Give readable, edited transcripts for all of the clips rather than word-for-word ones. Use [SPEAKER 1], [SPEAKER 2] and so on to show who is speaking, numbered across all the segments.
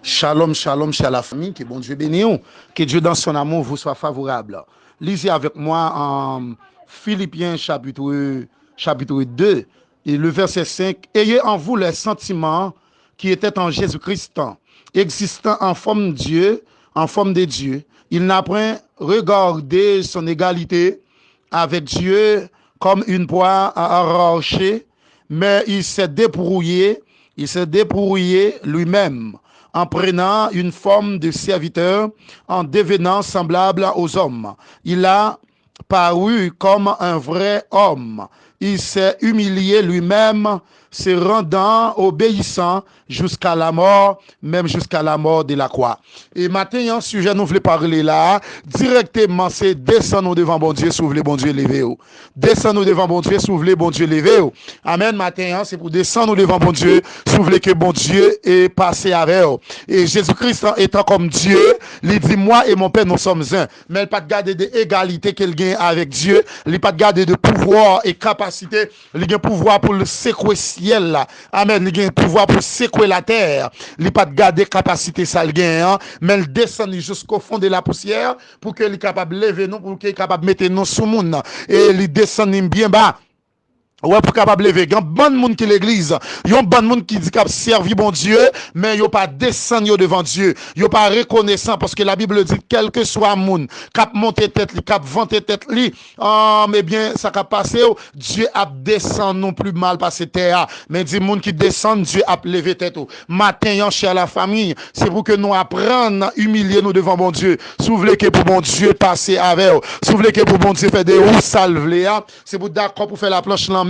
[SPEAKER 1] Shalom, shalom, shalom la famille, que bon Dieu bénisse, que Dieu dans son amour vous soit favorable. Lisez avec moi en Philippiens chapitre 2 et le verset 5. Ayez en vous les sentiments qui étaient en Jésus-Christ, existant en forme de Dieu, en forme de Dieu. Il n'a point regardé son égalité avec Dieu comme une proie à arracher, mais il s'est dépouillé lui-même en prenant une forme de serviteur, en devenant semblable aux hommes. Il a paru comme un vrai homme. Il s'est humilié lui-même, se rendant obéissant jusqu'à la mort, même jusqu'à la mort de la croix. Et maintenant, un sujet nous voulons parler là, directement, c'est descendre devant bon Dieu, s'ouvrir bon Dieu, lever. Descendre devant bon Dieu, s'ouvrir bon Dieu, lever. Amen, maintenant, c'est pour descendre devant bon Dieu, s'ouvrir que bon Dieu est passé avec eux. Et Jésus-Christ étant comme Dieu, il dit, moi et mon Père, nous sommes un. Mais il n'a pas de garder d'égalité qu'il gagne avec Dieu, il n'a pas de garder de pouvoir et capacité, il a pouvoir pour le séquestrer. Là. Amen. Il a un pouvoir pour secouer la terre. Il n'a pas de garder capacité ça le gain, mais il descend jusqu'au fond de la poussière pour qu'il soit capable de lever nous, pour qu'il soit capable de mettre nous sous monde. Et il descend bien bas. Ouais, pour capable lever. Il y a un bon monde qui l'église. Il y a un bon monde qui dit qu'il a servi bon Dieu, mais il n'y a pas descendu devant Dieu. Il n'y a pas reconnaissant parce que la Bible dit quel que soit le monde, cap monter tête, cap vanter tête, mais bien, ça a passé, Dieu a descendu non plus mal passé terre. Mais dit monde qui descend, Dieu a levé tête. Matin, cher la famille, c'est pour que nous apprenions à humilier nous devant bon Dieu. Souvenez que pour bon Dieu passer avec vous. Souvenez que pour bon Dieu faire des roues salvées, c'est pour d'accord pour faire la planche là.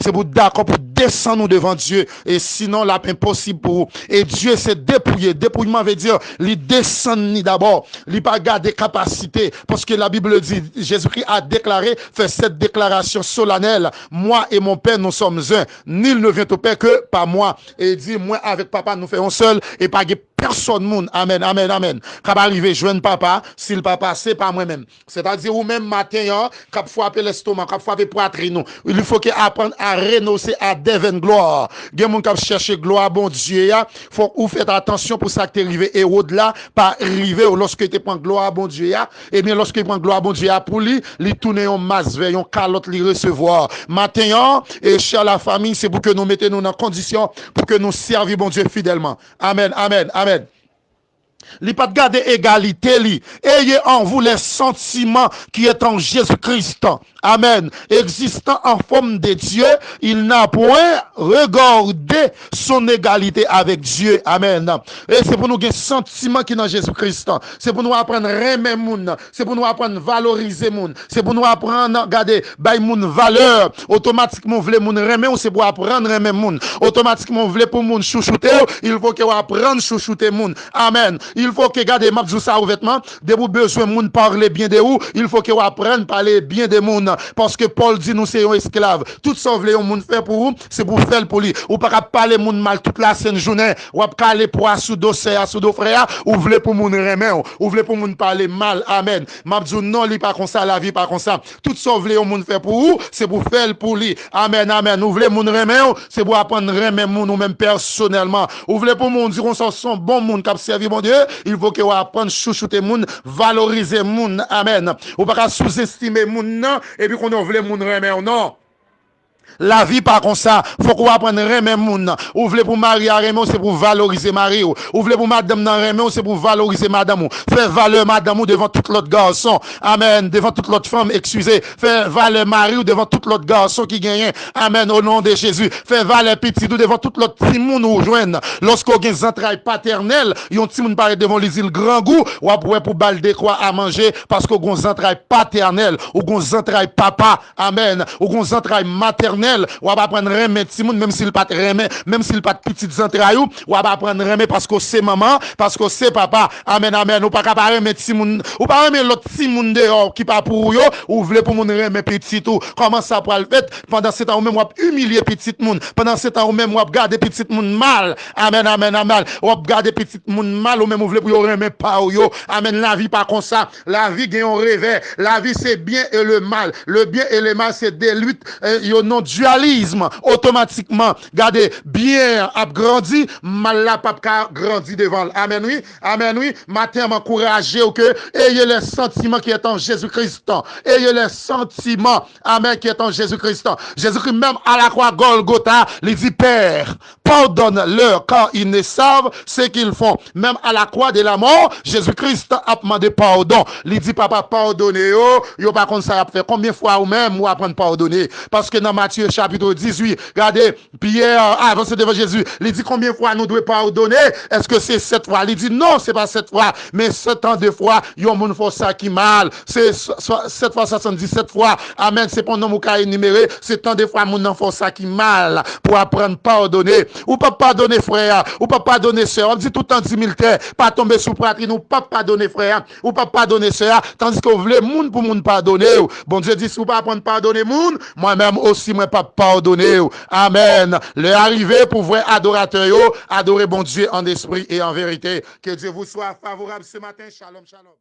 [SPEAKER 1] C'est pour d'accord pour descendre devant Dieu et sinon là impossible pour vous. Et Dieu s'est dépouillé. Dépouillement veut dire il descend d'abord, il pas garder capacité parce que la Bible dit Jésus-Christ a déclaré, fait cette déclaration solennelle, moi et mon Père nous sommes un. Nul ne vient au Père que par moi. Et il dit moi avec papa nous faisons seul et pas personne monde. Amen, amen, amen. Quand arriver joindre papa, si le papa c'est pas moi-même. C'est-à-dire ou même matin quand frapper l'estomac, quand frapper poitrine, il faut que apprendre à renoncer à devant gloire. Gen moun k'ap chercher gloire bon Dieu ya, faut ou faire attention pour ça que t'es arrivé et au-delà pas arriver lorsque tu prends gloire bon Dieu ya, et bien lorsque tu prends gloire bon Dieu ya pour lui tourner en masse vers un calotte li recevoir. Matin et cher la famille, c'est pour que nous mettons nous dans condition pour que nous servions bon Dieu fidèlement. Amen, amen, amen. Li pas de garder égalité li. Ayez en vous les sentiments qui est en Jésus-Christ. Amen. Existant en forme de Dieu, il n'a point regardé son égalité avec Dieu. Amen. Et c'est pour nous gagner sentiment qui est dans Jésus-Christ. C'est pour nous apprendre à aimer moun. C'est pour nous apprendre à valoriser moun. C'est pour nous apprendre à garder bay moun valeur. Automatiquement vle moun aimer ou c'est pour apprendre à aimer moun. Automatiquement vle pour moun chouchouter, il faut que apprendre chouchouter moun. Amen. Il faut que garder m'a dit ça au vêtement, de vous besoin moun parler bien de vous, il faut que vous apprendre parler bien de moun parce que Paul dit nous c'est un esclave. Tout ça vle un moun faire pour vous, c'est pour faire pour lui. Ou pas parler moun mal toute la sainte journée, ou pas aller pour sous frère, ou vle pour moun remer, ou vle pour moun parler mal. Amen. M'a dit non, li pas comme ça, la vie pas comme ça. Tout ça vle un moun faire pour vous, c'est pour faire pour lui. Amen, amen. Ou vle moun remer, c'est pour apprendre remer moun ou même personnellement. Ou vle pour moun dire on sont bon moun qui servi bon Dieu. Il faut que vous appreniez à chouchouter moun, valoriser moun. Amen. Ou pas sous-estimer moun non, et puis qu'on veut moun remer non. La vie pas comme ça. Faut qu'on apprenne à remer moun. Ou voulez pour marier à remer, c'est pour valoriser mari. Ou voulez pour madame dans remer, c'est pour valoriser madame. Faire valeur madame devant tout l'autre garçon. Amen. Devant toute l'autre femme, excusez. Faire valeur mari devant tout l'autre garçon qui gagne. Amen. Au nom de Jésus. Faire valeur petit devant tout l'autre petit moun ou joindre. Lorsqu'on a des entrailles paternelles, yon petit moun paraît devant les îles grand goût, ou après pour balder quoi à manger parce qu'on a des entrailles paternelles, ou des entrailles papa. Amen. Ou des entrailles maternelles. Ou va prendre remet petit monde même s'il pas remet, même s'il pas petites entrailles ou va prendre remet parce que c'est maman, parce que c'est papa. Amen amen. Ou pas capable remet petit monde, ou pas remet l'autre petit monde dehors qui pas pour yo, ou voulez pour monde remet petit tout. Comment ça pour le fait pendant ce temps ou même ou humilier petit monde, pendant ce temps ou même ou garder petit monde mal. Amen amen amen. Ou garder petit monde mal ou même ou voulez pour yo remet pas yo. Amen, la vie pas comme ça. La vie gagne un réveil. La vie c'est bien et le mal. Le bien et le mal c'est des luttes yo non son dualisme, automatiquement, regardez, bien a grandi, mal la pas grandi devant. Amen, oui. Amen, oui. Matin, m'encourager que ayez les sentiments qui est en Jésus-Christ. Ayez les sentiments, amen, qui est en Jésus-Christ. Jésus-Christ, même à la croix Golgotha, il dit, Père, pardonne-leur car ils ne savent ce qu'ils font. Même à la croix de la mort, Jésus-Christ a demandé pardon. Il dit, papa, pardonnez-vous. Yo pas comme ça a fait. Combien de fois ou même ou apprendre pardonner? Parce que dans Matthieu chapitre 18, regardez, Pierre avance devant Jésus. Il dit combien de fois nous devons pardonner? Est-ce que c'est 7 fois? Il dit non, c'est pas 7 fois, mais 70 fois, yon moun fò ça qui mal. C'est 7 fois 77 fois. Amen. C'est pas un nom qui énuméré. C'est tant de fois moun nan fò ça qui mal pour apprendre pardonner. Ou pas pardonner frère, ou pas pardonner sœur. On dit tout le temps 10 000 terres, pas tomber sous poitrine, ou pas pardonner frère, ou pas pardonner sœur. Tandis que vous voulez moun pour moun pardonner. Bon Dieu dit si vous pas apprendre pardonner moun, moi-même aussi moi pas pardonner. Amen. Le arrivé pour vrai adorateur yo, adorer bon Dieu en esprit et en vérité. Que Dieu vous soit favorable ce matin. Shalom, shalom.